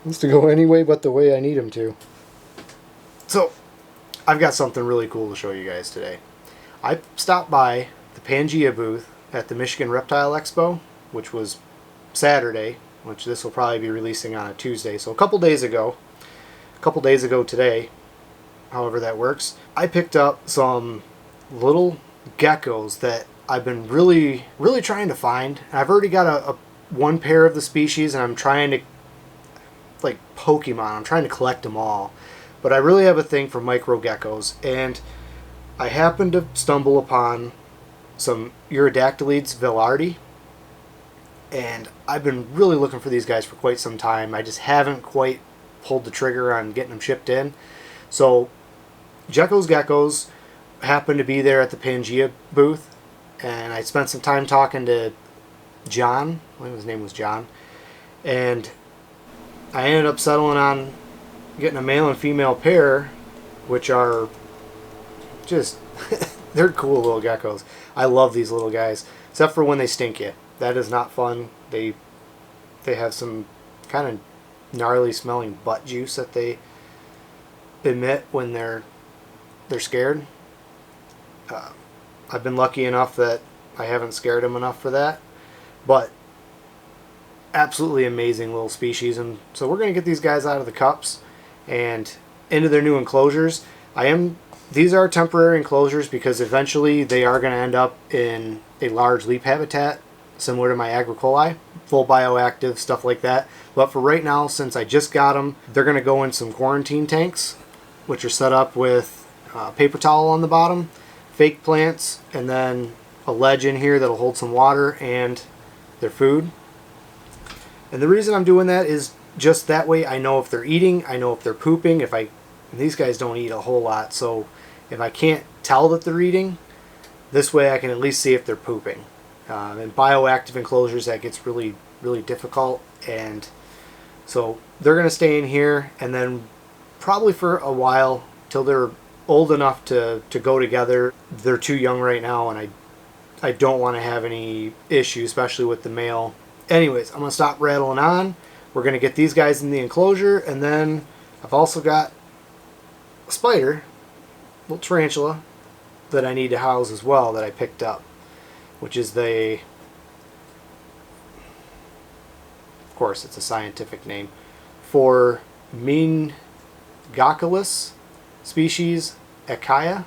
Wants to go any way but the way I need him to. So, I've got something really cool to show you guys today. I stopped by the Pangea booth at the Michigan Reptile Expo, which was Saturday, which this will probably be releasing on a Tuesday. So a couple days ago today, however that works, I picked up some little geckos that I've been really trying to find. I've already got a one pair of the species, and I'm trying to, like Pokemon, I'm trying to collect them all. But I really have a thing for micro geckos, and I happened to stumble upon some Urodactylids Vieillardi, and I've been really looking for these guys for quite some time. I just haven't quite pulled the trigger on getting them shipped in. So Gecko's Geckos happened to be there at the Pangea booth, and I spent some time talking to John. I think his name was John, and I ended up settling on getting a male and female pair, which are just they're cool little geckos. I love these little guys, except for when they stink you. That is not fun. They have some kind of gnarly smelling butt juice that they emit when they're scared. I've been lucky enough that I haven't scared them enough for that, but absolutely amazing little species. And so we're going to get these guys out of the cups and into their new enclosures. These are temporary enclosures because eventually they are going to end up in a large leap habitat similar to my Agricoli, full bioactive, stuff like that. But for right now, since I just got them, they're going to go in some quarantine tanks, which are set up with paper towel on the bottom, fake plants, and then a ledge in here that'll hold some water and their food. And the reason I'm doing that is just that way I know if they're eating, I know if they're pooping. These guys don't eat a whole lot, so if I can't tell that they're eating, this way I can at least see if they're pooping. In bioactive enclosures, that gets really difficult, and so they're going to stay in here, and then probably for a while till they're old enough to go together. They're too young right now, and I don't want to have any issue, especially with the male. Anyways, I'm going to stop rattling on. We're going to get these guys in the enclosure, and then I've also got a spider, little tarantula, that I need to house as well that I picked up, which is of course it's a scientific name, Phormingochilus species Akcaya.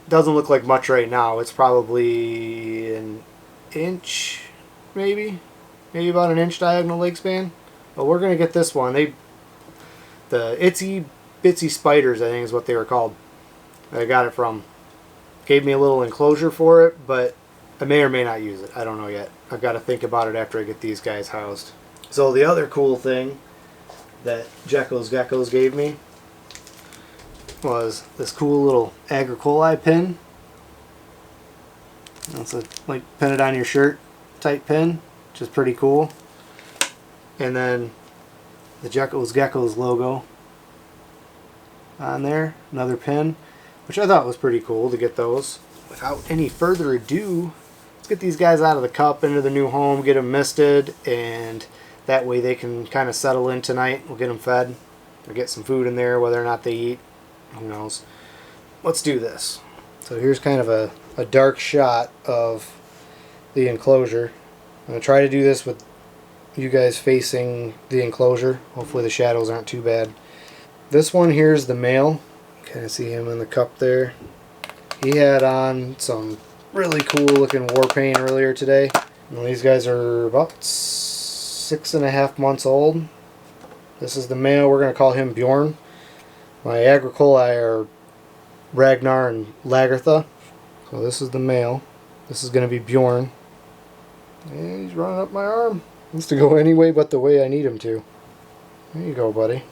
Doesn't look like much right now. It's probably an inch, maybe about an inch diagonal leg span. But we're going to get this one. The itsy bitsy spiders, I think is what they were called. I got it from. Gave me a little enclosure for it, but I may or may not use it. I don't know yet. I've got to think about it after I get these guys housed. So the other cool thing that Gecko's Geckos gave me was this cool little Agricoli pin. It's like pin it on your shirt type pin, which is pretty cool. And then the Gecko's Geckos logo on there, another pin, which I thought was pretty cool to get those. Without any further ado, let's get these guys out of the cup into the new home, get them misted, and that way they can kind of settle in tonight. We'll get them fed or get some food in there, whether or not they eat, who knows. Let's do this. So here's kind of a dark shot of the enclosure. I'm going to try to do this with you guys facing the enclosure. Hopefully the shadows aren't too bad. This one here is the male. Kind of see him in the cup there. He had on some really cool looking war paint earlier today. And these guys are about 6.5 months old. This is the male. We're going to call him Bjorn. My Agricoli are Ragnar and Lagertha. So this is the male. This is going to be Bjorn. And he's running up my arm. He wants to go any way but the way I need him to. There you go, buddy.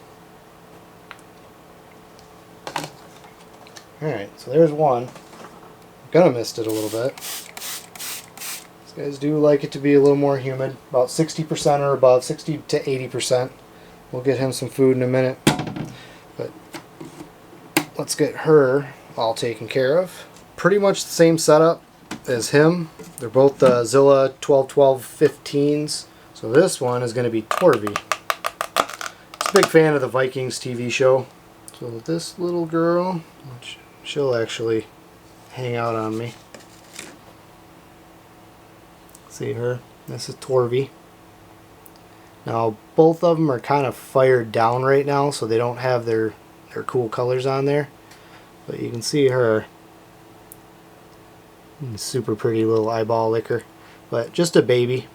Alright, so there's one. I'm gonna mist it a little bit. These guys do like it to be a little more humid, about 60% or above, 60 to 80%. We'll get him some food in a minute, but let's get her all taken care of. Pretty much the same setup as him. They're both the Zilla 1212 15s. So this one is going to be Torvi. big fan of the Vikings TV show. So this little girl, she'll actually hang out on me. See her? This is Torvi. Now both of them are kind of fired down right now, so they don't have their cool colors on there. But you can see her. Super pretty little eyeball licker. But just a baby.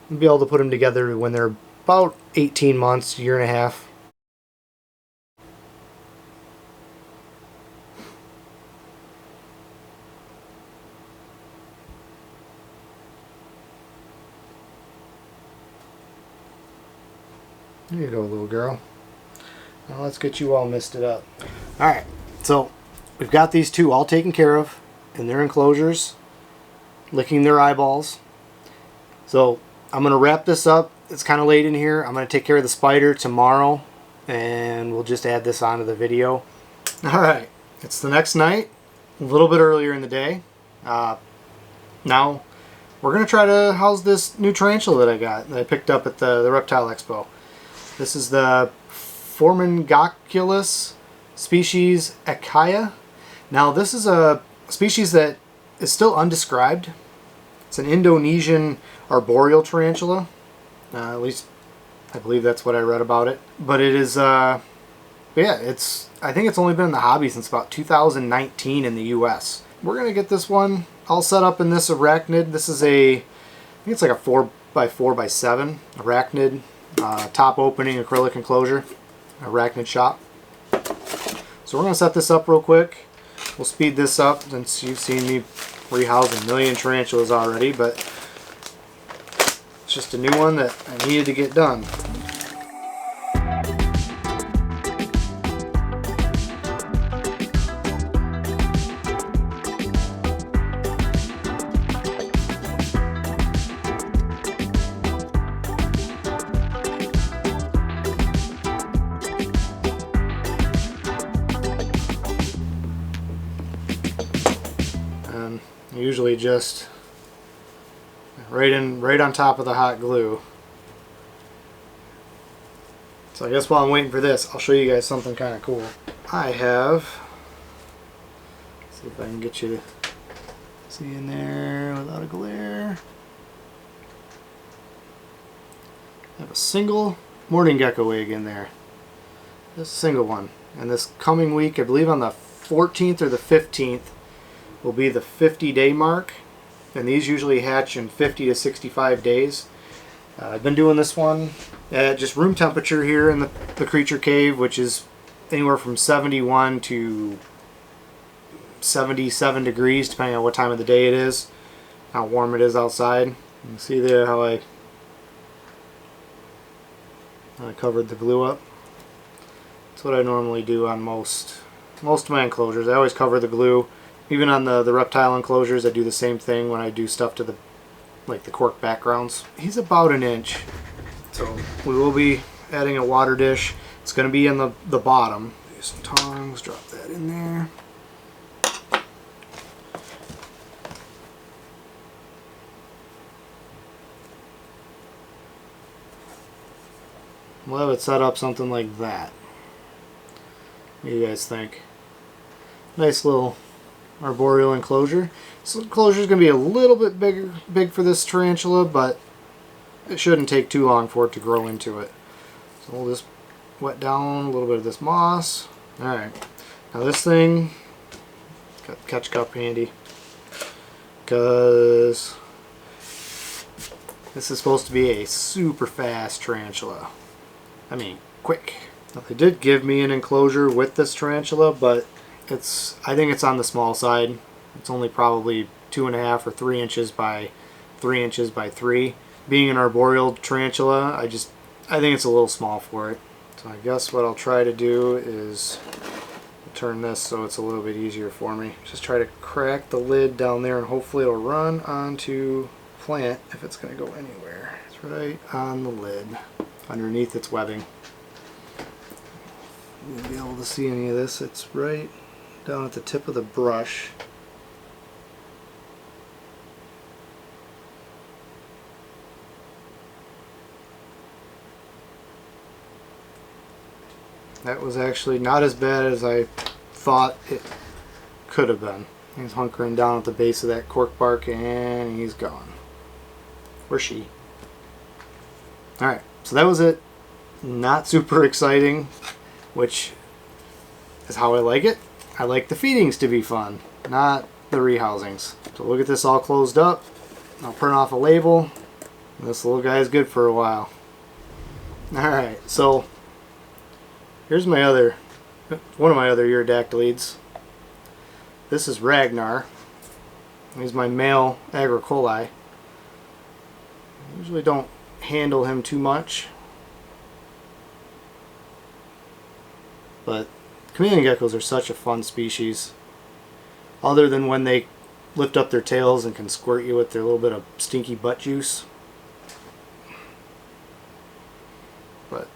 You'll be able to put them together when they're about 18 months, year and a half. There you go, little girl. Now let's get you all misted up. Alright, so we've got these two all taken care of in their enclosures, licking their eyeballs. So I'm going to wrap this up. It's kind of late in here. I'm going to take care of the spider tomorrow, and we'll just add this onto the video. Alright, it's the next night, a little bit earlier in the day. Now we're going to try to house this new tarantula that I picked up at the Reptile Expo. This is the Phormingochilus species Akcaya. Now this is a species that is still undescribed. It's an Indonesian arboreal tarantula. At least I believe that's what I read about it. But it is, yeah, I think it's only been in the hobby since about 2019 in the US. We're going to get this one all set up in this arachnid. This is I think it's like a 4x4x7 arachnid. Top opening acrylic enclosure, arachnid shop. So we're going to set this up real quick. We'll speed this up since you've seen me rehouse a million tarantulas already, but it's just a new one that I needed to get done. Usually just right on top of the hot glue. So I guess while I'm waiting for this, I'll show you guys something kind of cool. I have, let's see if I can get you to see in there without a glare. I have a single morning gecko egg in there. Just a single one. And this coming week, I believe on the 14th or the 15th, will be the 50-day mark, and these usually hatch in 50 to 65 days. I've been doing this one at just room temperature here in the creature cave, which is anywhere from 71 to 77 degrees, depending on what time of the day it is, how warm it is outside. You can see there how I covered the glue up. That's what I normally do on most of my enclosures. I always cover the glue. Even on the reptile enclosures, I do the same thing when I do stuff to the cork backgrounds. He's about an inch, so we will be adding a water dish. It's going to be in the bottom. Use some tongs, drop that in there. We'll have it set up something like that. What do you guys think? Nice little arboreal enclosure. This enclosure is going to be a little bit big for this tarantula, but it shouldn't take too long for it to grow into it. So we'll just wet down a little bit of this moss. Alright, now this thing, got the catch cup handy, because this is supposed to be a super fast tarantula. I mean, quick. Now, they did give me an enclosure with this tarantula, but I think it's on the small side. It's only probably 2.5 or 3 inches by 3 inches by 3. Being an arboreal tarantula, I think it's a little small for it. So I guess what I'll try to do is turn this so it's a little bit easier for me. Just try to crack the lid down there, and hopefully it'll run onto plant if it's going to go anywhere. It's right on the lid, underneath its webbing. You'll be able to see any of this. It's right down at the tip of the brush. That was actually not as bad as I thought it could have been. He's hunkering down at the base of that cork bark and he's gone. Or she. Alright, so that was it. Not super exciting, which is how I like it. I like the feedings to be fun, not the rehousings. So look at this all closed up. I'll print off a label. This little guy is good for a while. Alright, so here's one of my other Iridactylids. This is Ragnar. He's my male Agricoli. Usually don't handle him too much, but chameleon geckos are such a fun species. Other than when they lift up their tails and can squirt you with their little bit of stinky butt juice. But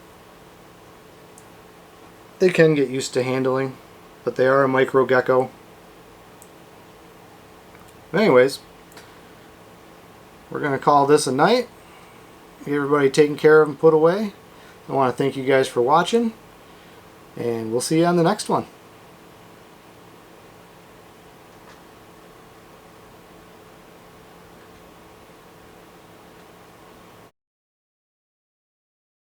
they can get used to handling, but they are a micro gecko. Anyways, we're going to call this a night. Get everybody taken care of and put away. I want to thank you guys for watching, and we'll see you on the next one.